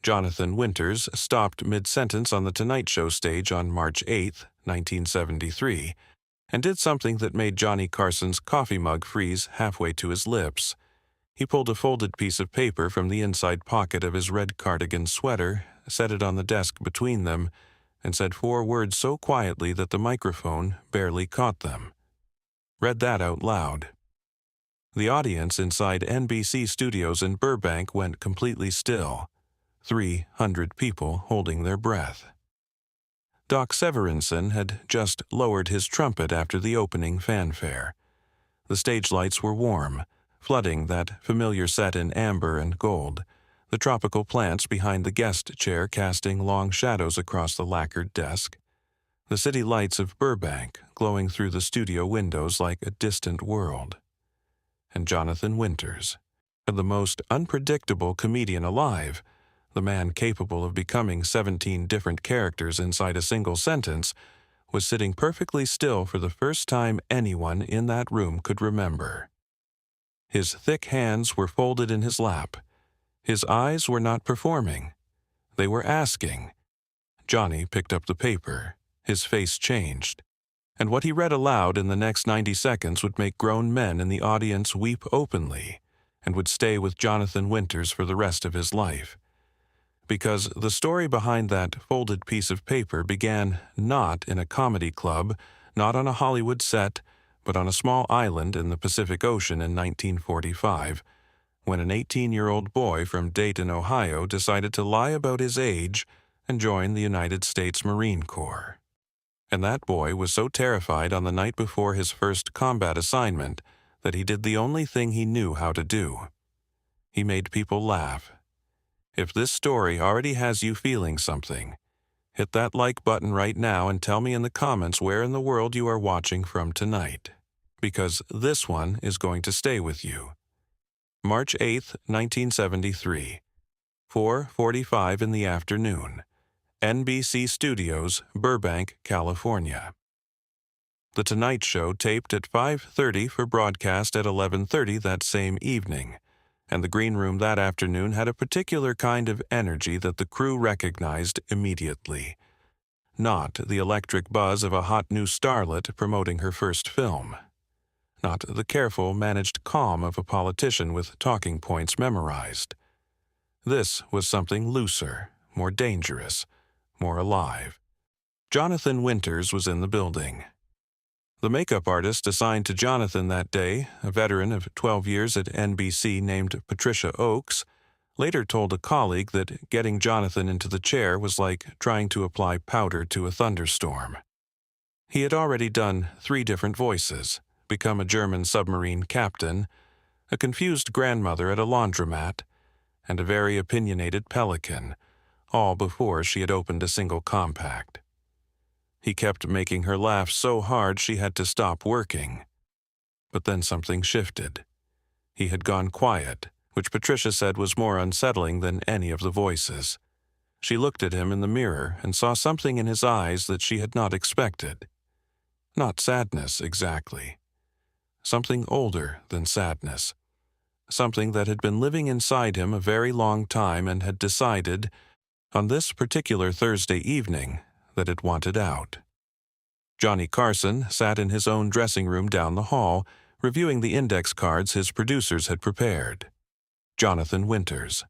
Jonathan Winters stopped mid-sentence on the Tonight Show stage on March 8, 1973, and did something that made Johnny Carson's coffee mug freeze halfway to his lips. He pulled a folded piece of paper from the inside pocket of his red cardigan sweater, set it on the desk between them, and said 4 words so quietly that the microphone barely caught them. Read that out loud. The audience inside NBC studios in Burbank went completely still, 300 people holding their breath. Doc Severinsen had just lowered his trumpet after the opening fanfare. The stage lights were warm, flooding that familiar set in amber and gold, the tropical plants behind the guest chair casting long shadows across the lacquered desk, the city lights of Burbank glowing through the studio windows like a distant world. And Jonathan Winters, the most unpredictable comedian alive, the man capable of becoming 17 different characters inside a single sentence, was sitting perfectly still for the first time anyone in that room could remember. His thick hands were folded in his lap. His eyes were not performing. They were asking. Johnny picked up the paper. His face changed. And what he read aloud in the next 90 seconds would make grown men in the audience weep openly, and would stay with Jonathan Winters for the rest of his life. Because the story behind that folded piece of paper began not in a comedy club, not on a Hollywood set, but on a small island in the Pacific Ocean in 1945, when an 18-year-old boy from Dayton, Ohio decided to lie about his age and join the United States Marine Corps. And that boy was so terrified on the night before his first combat assignment that he did the only thing he knew how to do. He made people laugh. If this story already has you feeling something, hit that like button right now and tell me in the comments where in the world you are watching from tonight, because this one is going to stay with you. March 8, 1973, 4:45 in the afternoon, NBC Studios, Burbank, California. The Tonight Show taped at 5:30 for broadcast at 11:30 that same evening, and the green room that afternoon had a particular kind of energy that the crew recognized immediately. Not the electric buzz of a hot new starlet promoting her first film. Not the careful, managed calm of a politician with talking points memorized. This was something looser, more dangerous, more alive. Jonathan Winters was in the building. The makeup artist assigned to Jonathan that day, a veteran of 12 years at NBC named Patricia Oakes, later told a colleague that getting Jonathan into the chair was like trying to apply powder to a thunderstorm. He had already done 3 different voices, become a German submarine captain, a confused grandmother at a laundromat, and a very opinionated pelican, all before she had opened a single compact. He kept making her laugh so hard she had to stop working. But then something shifted. He had gone quiet, which Patricia said was more unsettling than any of the voices. She looked at him in the mirror and saw something in his eyes that she had not expected. Not sadness, exactly. Something older than sadness. Something that had been living inside him a very long time and had decided, on this particular Thursday evening, that it wanted out. Johnny Carson sat in his own dressing room down the hall, reviewing the index cards his producers had prepared. Jonathan Winters,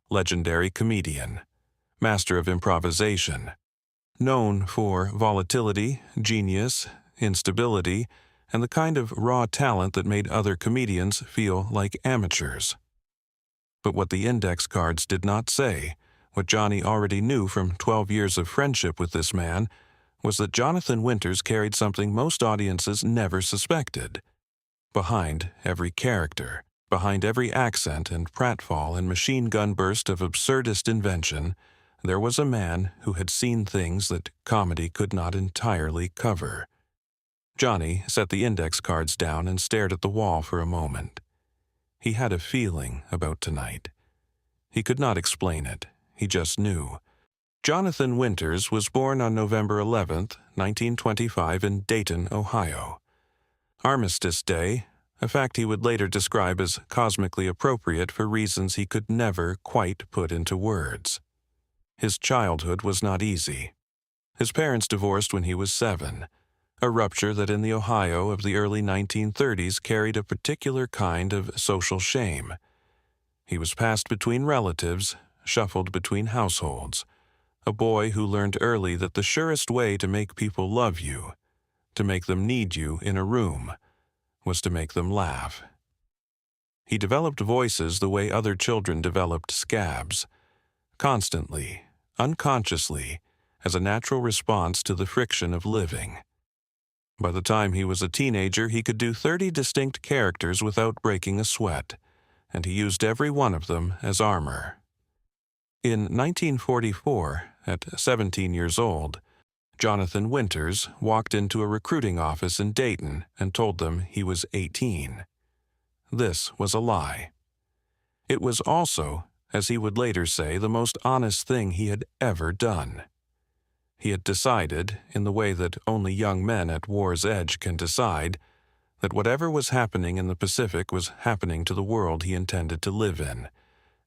legendary comedian, master of improvisation, known for volatility, genius, instability, and the kind of raw talent that made other comedians feel like amateurs. But what the index cards did not say, what Johnny already knew from 12 years of friendship with this man, was that Jonathan Winters carried something most audiences never suspected. Behind every character, behind every accent and pratfall and machine gun burst of absurdist invention, there was a man who had seen things that comedy could not entirely cover. Johnny set the index cards down and stared at the wall for a moment. He had a feeling about tonight. He could not explain it. He just knew. Jonathan Winters was born on November 11th, 1925 in Dayton, Ohio. Armistice Day, a fact he would later describe as cosmically appropriate for reasons he could never quite put into words. His childhood was not easy. His parents divorced when he was 7, a rupture that in the Ohio of the early 1930s carried a particular kind of social shame. He was passed between relatives, shuffled between households, a boy who learned early that the surest way to make people love you, to make them need you in a room, was to make them laugh. He developed voices the way other children developed scabs, constantly, unconsciously, as a natural response to the friction of living. By the time he was a teenager, he could do 30 distinct characters without breaking a sweat, and he used every one of them as armor. In 1944, at 17 years old, Jonathan Winters walked into a recruiting office in Dayton and told them he was 18. This was a lie. It was also, as he would later say, the most honest thing he had ever done. He had decided, in the way that only young men at war's edge can decide, that whatever was happening in the Pacific was happening to the world he intended to live in,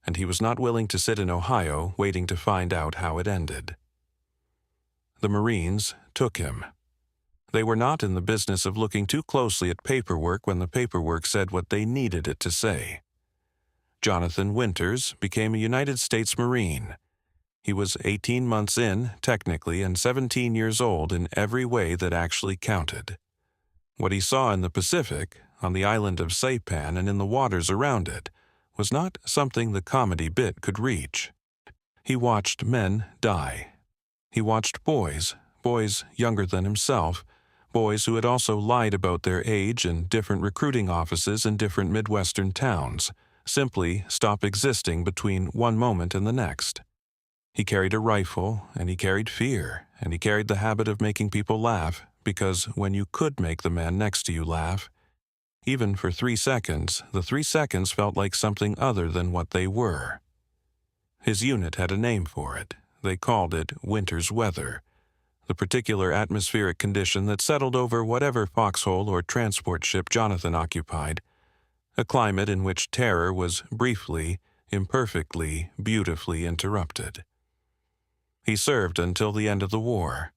and he was not willing to sit in Ohio waiting to find out how it ended. The Marines took him. They were not in the business of looking too closely at paperwork when the paperwork said what they needed it to say. Jonathan Winters became a United States Marine. He was 18 months in, technically, and 17 years old in every way that actually counted. What he saw in the Pacific, on the island of Saipan and in the waters around it, was not something the comedy bit could reach. He watched men die. He watched boys younger than himself, boys who had also lied about their age in different recruiting offices in different Midwestern towns, simply stop existing between one moment and the next. He carried a rifle, and he carried fear, and he carried the habit of making people laugh, because when you could make the man next to you laugh, even for 3 seconds, the 3 seconds felt like something other than what they were. His unit had a name for it. They called it winter's weather, the particular atmospheric condition that settled over whatever foxhole or transport ship Jonathan occupied, a climate in which terror was briefly, imperfectly, beautifully interrupted. He served until the end of the war.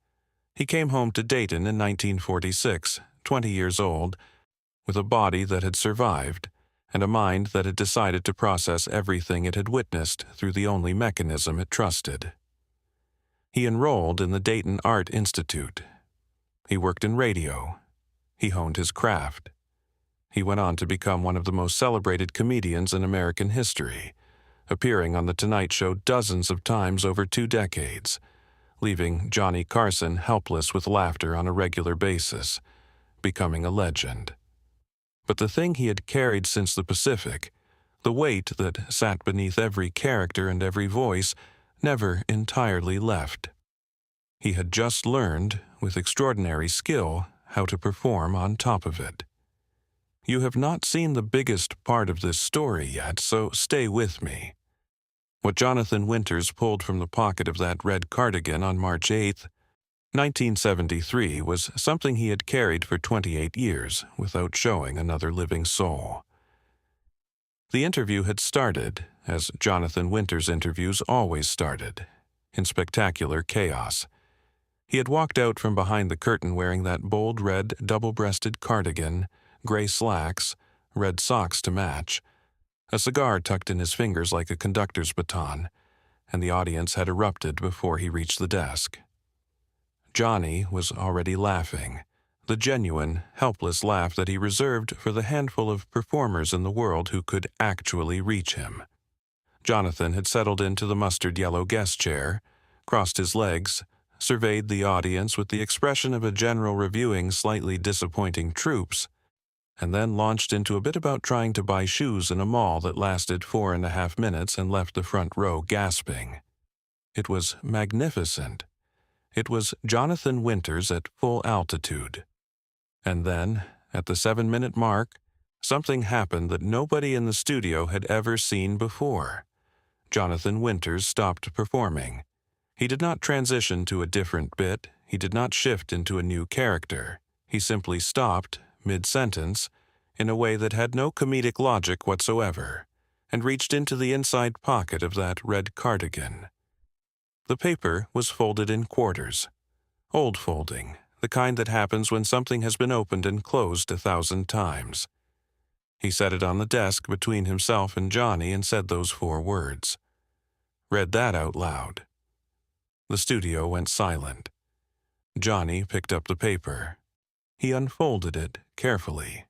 He came home to Dayton in 1946, 20 years old, with a body that had survived, and a mind that had decided to process everything it had witnessed through the only mechanism it trusted. He enrolled in the Dayton Art Institute. He worked in radio. He honed his craft. He went on to become one of the most celebrated comedians in American history, appearing on The Tonight Show dozens of times over 2 decades, leaving Johnny Carson helpless with laughter on a regular basis, becoming a legend. But the thing he had carried since the Pacific, the weight that sat beneath every character and every voice, never entirely left. He had just learned, with extraordinary skill, how to perform on top of it. You have not seen the biggest part of this story yet, so stay with me. What Jonathan Winters pulled from the pocket of that red cardigan on March 8, 1973, was something he had carried for 28 years without showing another living soul. The interview had started, as Jonathan Winters' interviews always started, in spectacular chaos. He had walked out from behind the curtain wearing that bold red double-breasted cardigan, gray slacks, red socks to match, a cigar tucked in his fingers like a conductor's baton, and the audience had erupted before he reached the desk. Johnny was already laughing, the genuine, helpless laugh that he reserved for the handful of performers in the world who could actually reach him. Jonathan had settled into the mustard yellow guest chair, crossed his legs, surveyed the audience with the expression of a general reviewing slightly disappointing troops, and then launched into a bit about trying to buy shoes in a mall that lasted 4.5 minutes and left the front row gasping. It was magnificent. It was Jonathan Winters at full altitude. And then, at the 7-minute mark, something happened that nobody in the studio had ever seen before. Jonathan Winters stopped performing. He did not transition to a different bit. He did not shift into a new character. He simply stopped, mid-sentence, in a way that had no comedic logic whatsoever, and reached into the inside pocket of that red cardigan. The paper was folded in quarters. Old folding, the kind that happens when something has been opened and closed 1,000 times. He set it on the desk between himself and Johnny and said those 4 words. Read that out loud. The studio went silent. Johnny picked up the paper. He unfolded it carefully.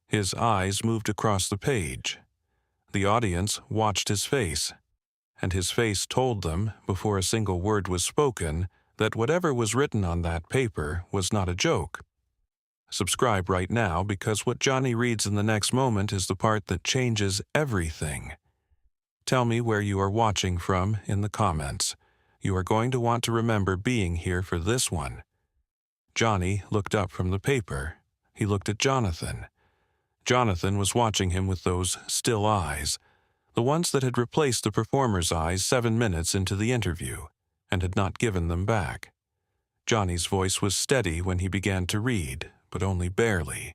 His eyes moved across the page. The audience watched his face, and his face told them, before a single word was spoken, that whatever was written on that paper was not a joke. Subscribe right now, because what Johnny reads in the next moment is the part that changes everything. Tell me where you are watching from in the comments. You are going to want to remember being here for this one. Johnny looked up from the paper. He looked at Jonathan. Jonathan was watching him with those still eyes, the ones that had replaced the performer's eyes 7 minutes into the interview, and had not given them back. Johnny's voice was steady when he began to read, but only barely.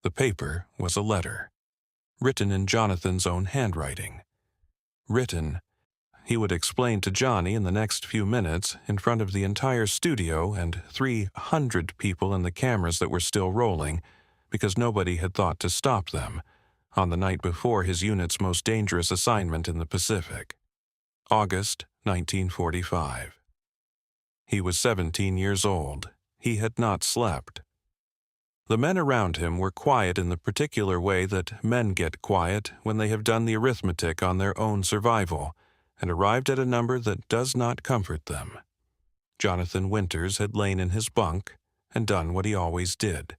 The paper was a letter, written in Jonathan's own handwriting. Written, he would explain to Johnny in the next few minutes, in front of the entire studio and 300 people in the cameras that were still rolling, because nobody had thought to stop them, on the night before his unit's most dangerous assignment in the Pacific. August 1945. He was 17 years old. He had not slept. The men around him were quiet in the particular way that men get quiet when they have done the arithmetic on their own survival and arrived at a number that does not comfort them. Jonathan Winters had lain in his bunk and done what he always did.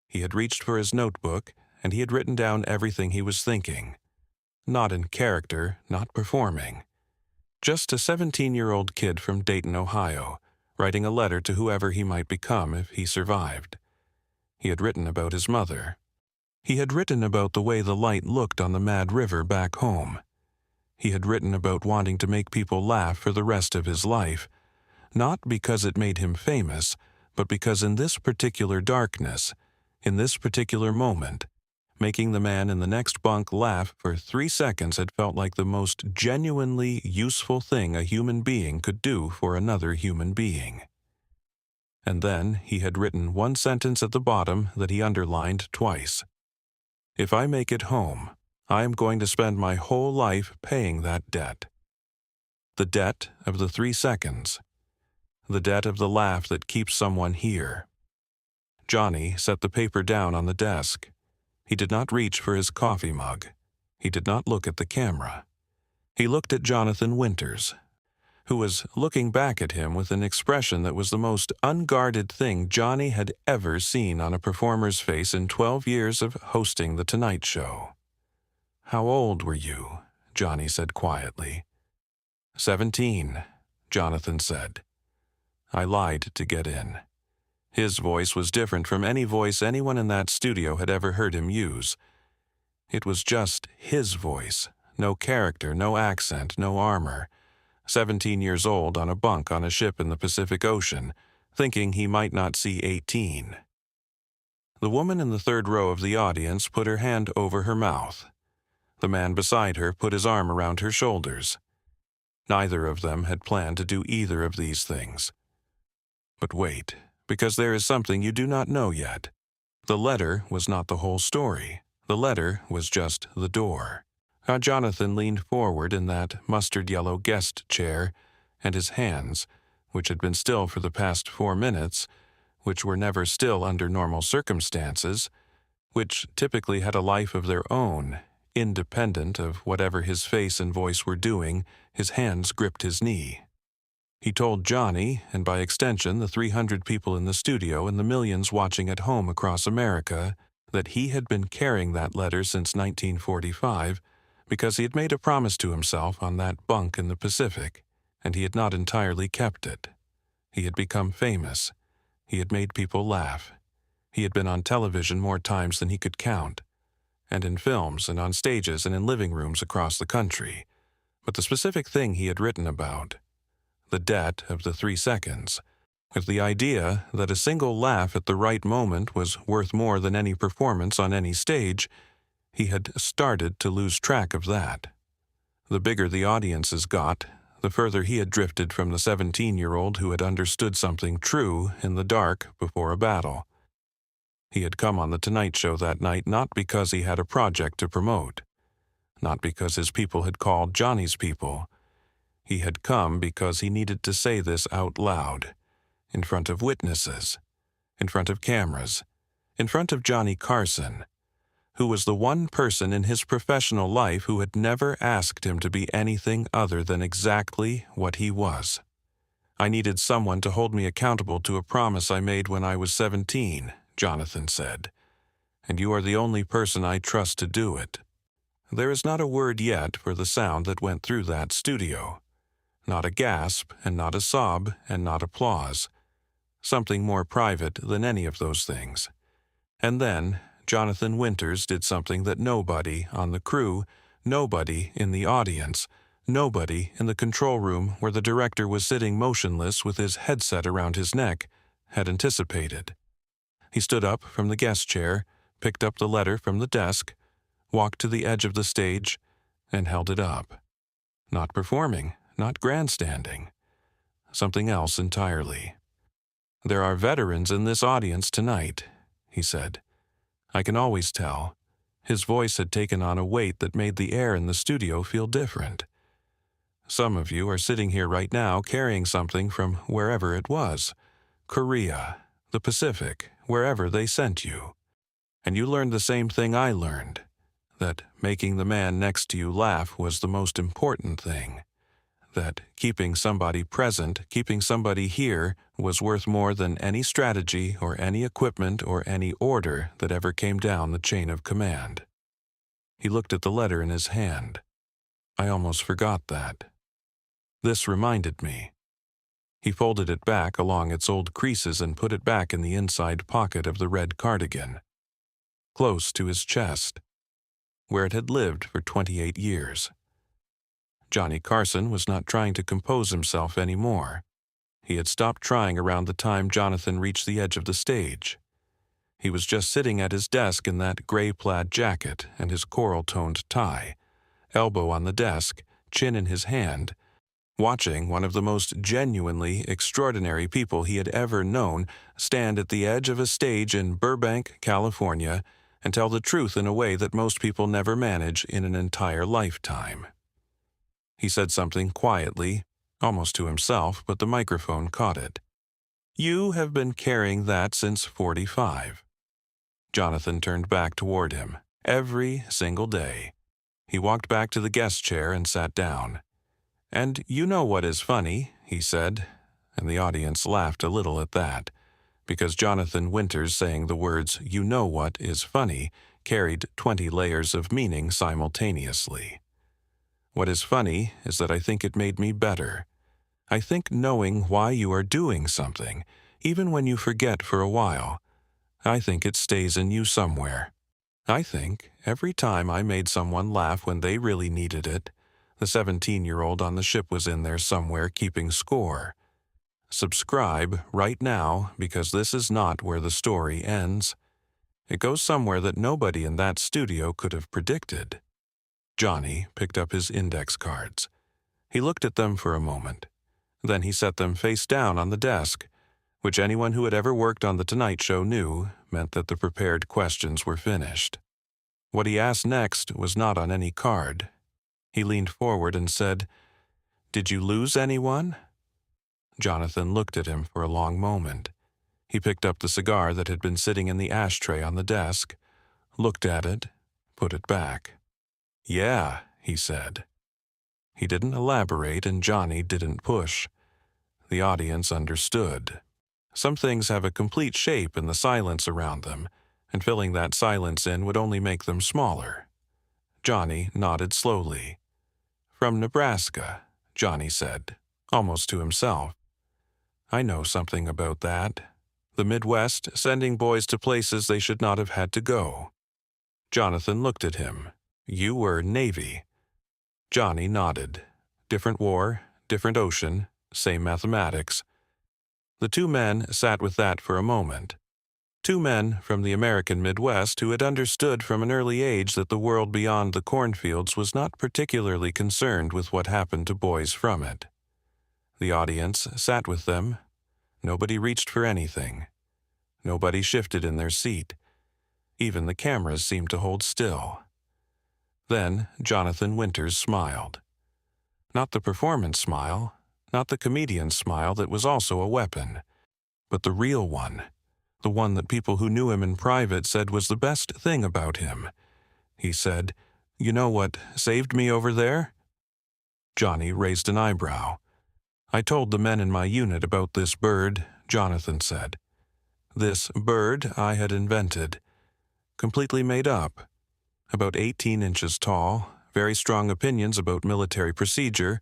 He had reached for his notebook, and he had written down everything he was thinking. Not in character, not performing. Just a 17-year-old kid from Dayton, Ohio, writing a letter to whoever he might become if he survived. He had written about his mother. He had written about the way the light looked on the Mad River back home. He had written about wanting to make people laugh for the rest of his life, not because it made him famous, but because in this particular darkness, in this particular moment, making the man in the next bunk laugh for 3 seconds had felt like the most genuinely useful thing a human being could do for another human being. And then he had written 1 sentence at the bottom that he underlined twice. If I make it home, I am going to spend my whole life paying that debt. The debt of the 3 seconds. The debt of the laugh that keeps someone here. Johnny set the paper down on the desk. He did not reach for his coffee mug. He did not look at the camera. He looked at Jonathan Winters, who was looking back at him with an expression that was the most unguarded thing Johnny had ever seen on a performer's face in 12 years of hosting The Tonight Show. "How old were you?" Johnny said quietly. 17, Jonathan said. I lied to get in. His voice was different from any voice anyone in that studio had ever heard him use. It was just his voice, no character, no accent, no armor. 17 years old on a bunk on a ship in the Pacific Ocean, thinking he might not see 18. The woman in the third row of the audience put her hand over her mouth. The man beside her put his arm around her shoulders. Neither of them had planned to do either of these things. But wait, because there is something you do not know yet. The letter was not the whole story. The letter was just the door. Jonathan leaned forward in that mustard-yellow guest chair, and his hands, which had been still for the past 4 minutes, which were never still under normal circumstances, which typically had a life of their own, independent of whatever his face and voice were doing, his hands gripped his knee. He told Johnny, and by extension the 300 people in the studio and the millions watching at home across America, that he had been carrying that letter since 1945 because he had made a promise to himself on that bunk in the Pacific, and he had not entirely kept it. He had become famous. He had made people laugh. He had been on television more times than he could count, and in films and on stages and in living rooms across the country. But the specific thing he had written about, the debt of the 3 seconds, with the idea that a single laugh at the right moment was worth more than any performance on any stage, he had started to lose track of that. The bigger the audiences got, the further he had drifted from the 17-year-old who had understood something true in the dark before a battle. He had come on The Tonight Show that night not because he had a project to promote, not because his people had called Johnny's people. He had come because he needed to say this out loud, in front of witnesses, in front of cameras, in front of Johnny Carson, who was the one person in his professional life who had never asked him to be anything other than exactly what he was. "I needed someone to hold me accountable to a promise I made when I was 17, Jonathan said, "and you are the only person I trust to do it." There is not a word yet for the sound that went through that studio. Not a gasp, and not a sob, and not applause. Something more private than any of those things. And then Jonathan Winters did something that nobody on the crew, nobody in the audience, nobody in the control room where the director was sitting motionless with his headset around his neck, had anticipated. He stood up from the guest chair, picked up the letter from the desk, walked to the edge of the stage, and held it up. Not performing, not grandstanding. Something else entirely. "There are veterans in this audience tonight," he said. "I can always tell." His voice had taken on a weight that made the air in the studio feel different. "Some of you are sitting here right now carrying something from wherever it was. Korea, the Pacific, wherever they sent you. And you learned the same thing I learned, that making the man next to you laugh was the most important thing. That keeping somebody present, keeping somebody here, was worth more than any strategy or any equipment or any order that ever came down the chain of command." He looked at the letter in his hand. "I almost forgot that. This reminded me." He folded it back along its old creases and put it back in the inside pocket of the red cardigan, close to his chest, where it had lived for 28 years. Johnny Carson was not trying to compose himself anymore. He had stopped trying around the time Jonathan reached the edge of the stage. He was just sitting at his desk in that gray plaid jacket and his coral-toned tie, elbow on the desk, chin in his hand, watching one of the most genuinely extraordinary people he had ever known stand at the edge of a stage in Burbank, California, and tell the truth in a way that most people never manage in an entire lifetime. He said something quietly, almost to himself, but the microphone caught it. "You have been carrying that since 45. Jonathan turned back toward him. Every single day. He walked back to the guest chair and sat down. "And you know what is funny," he said, and the audience laughed a little at that, because Jonathan Winters saying the words, "you know what is funny," carried 20 layers of meaning simultaneously. "What is funny is that I think it made me better. I think knowing why you are doing something, even when you forget for a while, I think it stays in you somewhere. I think every time I made someone laugh when they really needed it, the 17-year-old on the ship was in there somewhere keeping score. Subscribe right now, because this is not where the story ends. It goes somewhere that nobody in that studio could have predicted." Johnny picked up his index cards. He looked at them for a moment. Then he set them face down on the desk, which anyone who had ever worked on The Tonight Show knew meant that the prepared questions were finished. What he asked next was not on any card. He leaned forward and said, "Did you lose anyone?" Jonathan looked at him for a long moment. He picked up the cigar that had been sitting in the ashtray on the desk, looked at it, put it back. "Yeah," he said. He didn't elaborate and Johnny didn't push. The audience understood. Some things have a complete shape in the silence around them, and filling that silence in would only make them smaller. Johnny nodded slowly. "From Nebraska," Johnny said, almost to himself. "I know something about that. The Midwest sending boys to places they should not have had to go." Jonathan looked at him. "You were Navy." Johnny nodded. Different war, different ocean, same mathematics. The two men sat with that for a moment. Two men from the American Midwest who had understood from an early age that the world beyond the cornfields was not particularly concerned with what happened to boys from it. The audience sat with them. Nobody reached for anything. Nobody shifted in their seat. Even the cameras seemed to hold still. Then Jonathan Winters smiled. Not the performance smile, not the comedian's smile that was also a weapon, but the real one, the one that people who knew him in private said was the best thing about him. He said, "You know what saved me over there?" Johnny raised an eyebrow. "I told the men in my unit about this bird," Jonathan said. "This bird I had invented, completely made up, about 18 inches tall, very strong opinions about military procedure,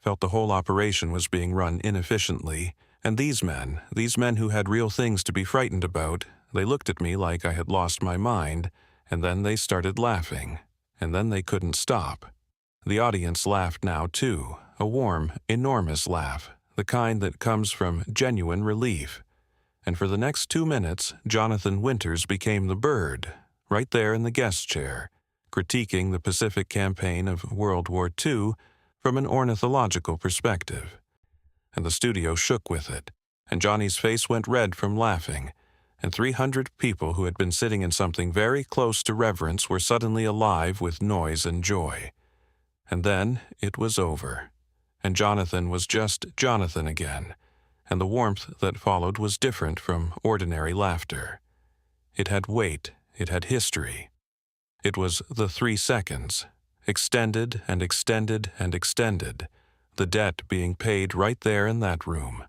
felt the whole operation was being run inefficiently, and these men who had real things to be frightened about, they looked at me like I had lost my mind, and then they started laughing, and then they couldn't stop. The audience laughed now too, a warm, enormous laugh, the kind that comes from genuine relief. And for the next 2 minutes, Jonathan Winters became the bird, right there in the guest chair, critiquing the Pacific campaign of World War II from an ornithological perspective. And the studio shook with it, and Johnny's face went red from laughing, and 300 people who had been sitting in something very close to reverence were suddenly alive with noise and joy. And then it was over, and Jonathan was just Jonathan again, and the warmth that followed was different from ordinary laughter. It had weight, it had history. It was the 3 seconds, extended and extended and extended, the debt being paid right there in that room.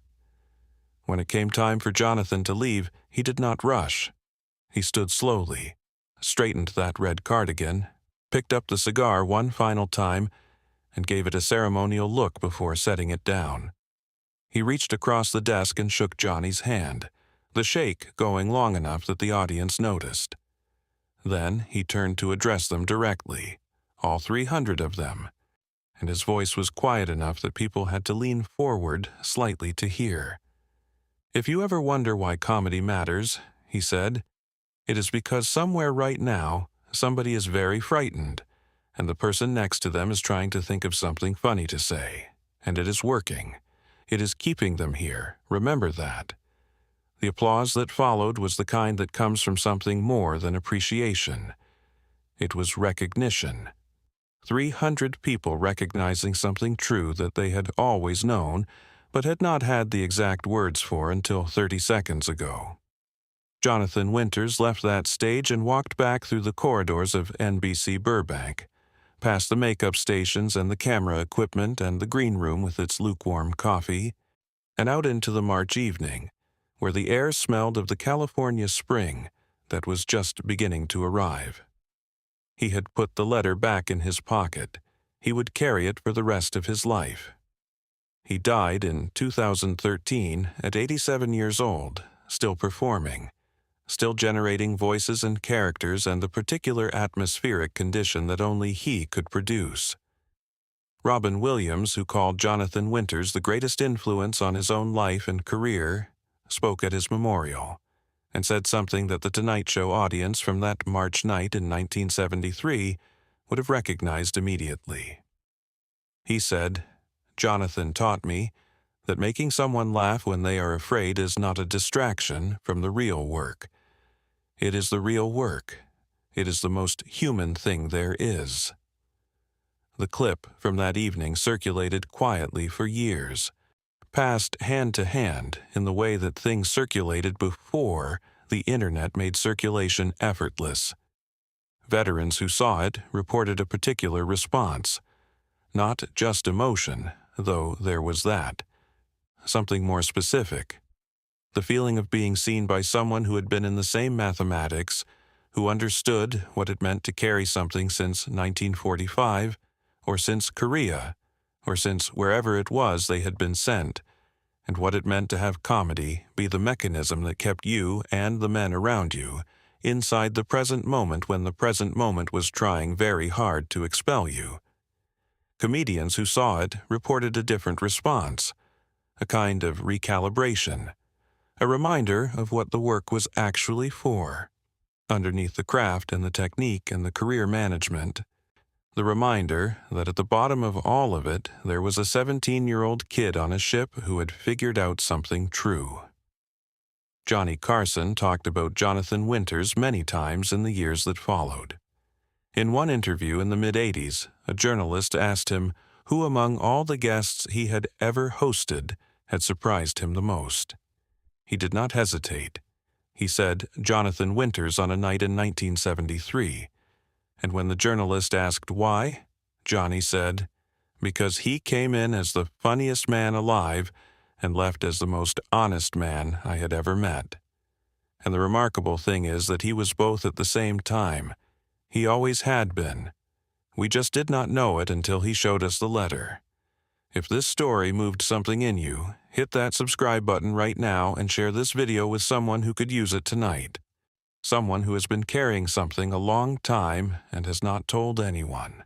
When it came time for Jonathan to leave, he did not rush. He stood slowly, straightened that red cardigan, picked up the cigar one final time, and gave it a ceremonial look before setting it down. He reached across the desk and shook Johnny's hand, the shake going long enough that the audience noticed. Then he turned to address them directly, all 300 of them, and his voice was quiet enough that people had to lean forward slightly to hear. "If you ever wonder why comedy matters," he said, "it is because somewhere right now somebody is very frightened, and the person next to them is trying to think of something funny to say, and it is working. It is keeping them here, remember that." The applause that followed was the kind that comes from something more than appreciation. It was recognition. 300 people recognizing something true that they had always known, but had not had the exact words for until 30 seconds ago. Jonathan Winters left that stage and walked back through the corridors of NBC Burbank, past the makeup stations and the camera equipment and the green room with its lukewarm coffee, and out into the March evening, where the air smelled of the California spring that was just beginning to arrive. He had put the letter back in his pocket. He would carry it for the rest of his life. He died in 2013 at 87 years old, still performing, still generating voices and characters and the particular atmospheric condition that only he could produce. Robin Williams, who called Jonathan Winters the greatest influence on his own life and career, spoke at his memorial, and said something that the Tonight Show audience from that March night in 1973 would have recognized immediately. He said, "Jonathan taught me that making someone laugh when they are afraid is not a distraction from the real work. It is the real work. It is the most human thing there is." The clip from that evening circulated quietly for years, passed hand to hand in the way that things circulated before the internet made circulation effortless. Veterans who saw it reported a particular response. Not just emotion, though there was that. Something more specific. The feeling of being seen by someone who had been in the same mathematics, who understood what it meant to carry something since 1945, or since Korea, or since wherever it was they had been sent, and what it meant to have comedy be the mechanism that kept you and the men around you inside the present moment when the present moment was trying very hard to expel you. Comedians who saw it reported a different response, a kind of recalibration, a reminder of what the work was actually for. Underneath the craft and the technique and the career management, the reminder that at the bottom of all of it, there was a 17-year-old kid on a ship who had figured out something true. Johnny Carson talked about Jonathan Winters many times in the years that followed. In one interview in the mid-'80s, a journalist asked him who among all the guests he had ever hosted had surprised him the most. He did not hesitate. He said Jonathan Winters on a night in 1973. And when the journalist asked why, Johnny said, "Because he came in as the funniest man alive and left as the most honest man I had ever met." And the remarkable thing is that he was both at the same time. He always had been. We just did not know it until he showed us the letter. If this story moved something in you, hit that subscribe button right now and share this video with someone who could use it tonight. Someone who has been carrying something a long time and has not told anyone.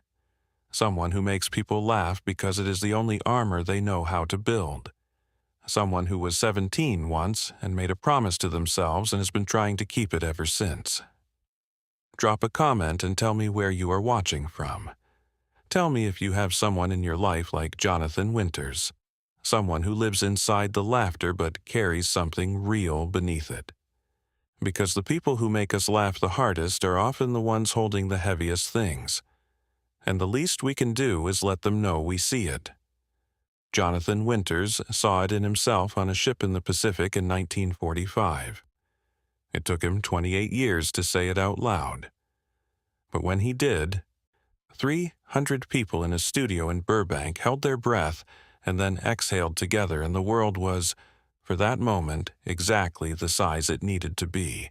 Someone who makes people laugh because it is the only armor they know how to build. Someone who was 17 once and made a promise to themselves and has been trying to keep it ever since. Drop a comment and tell me where you are watching from. Tell me if you have someone in your life like Jonathan Winters. Someone who lives inside the laughter but carries something real beneath it. Because the people who make us laugh the hardest are often the ones holding the heaviest things. And the least we can do is let them know we see it. Jonathan Winters saw it in himself on a ship in the Pacific in 1945. It took him 28 years to say it out loud. But when he did, 300 people in a studio in Burbank held their breath and then exhaled together, and the world was, for that moment, exactly the size it needed to be.